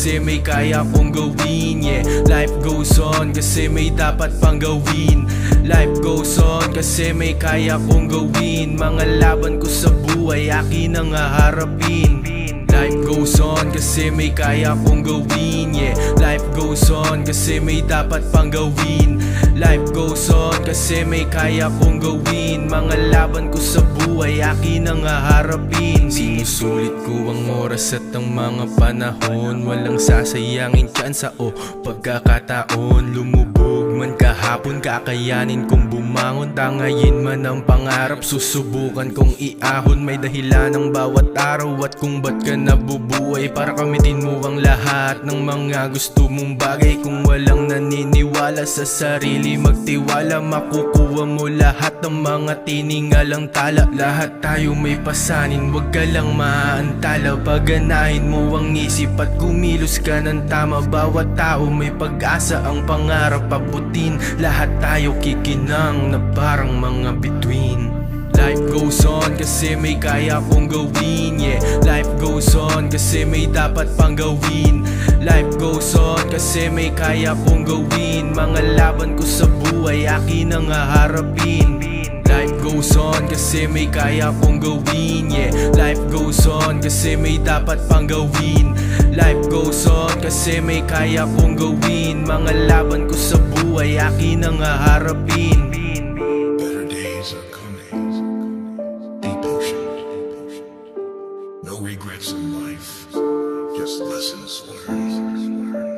kasi may kaya kong gawin. Yeah, life goes on kasi may dapat pang gawin. Life goes on kasi may kaya kong gawin. Mga laban ko sa buhay akin ang haharapin. Life goes on kasi may kaya kong gawin. Yeah, life goes on kasi may dapat pang gawin. Life goes on kasi may kaya kong gawin. Mga laban ko sa buhay akin ang haharapin. Sinusulit ko ang oras at ang mga panahon. Walang sasayangin tsansa o pagkakataon. Lumubog man kahapon, kakayanin kong bumangon. Tangayin man ang pangarap, susubukan kong iahon. May dahilan ng bawat araw at kung ba't ka nabubuhay, para kamitin mo ang lahat ng mga gusto mong bagay. Kung walang naniniwala sa sarili, magtiwala, makukuha mo lahat ng mga tiningalang tala. Lahat tayo may pasanin, wag ka lang maaantala. Paganahin mo ang isip at kumilos ka ng tama. Bawat tao may pag-asa, ang pangarap pabutin. Lahat tayo kikinang na parang mga bituin. Life goes on kasi may kaya kong gawin. Yeah, life goes on kasi may dapat pang gawin. Life goes on kasi may kaya kong gawin. Mga laban ko sa buhay akin ang haharapin. Life goes on kasi may kaya kong gawin. Yeah, life goes on kasi may dapat pang gawin. Life goes on kasi may kaya kong gawin. Mga laban ko sa buhay akin ang haharapin. Better days are coming. Deep ocean. No regrets in life, just lessons learned.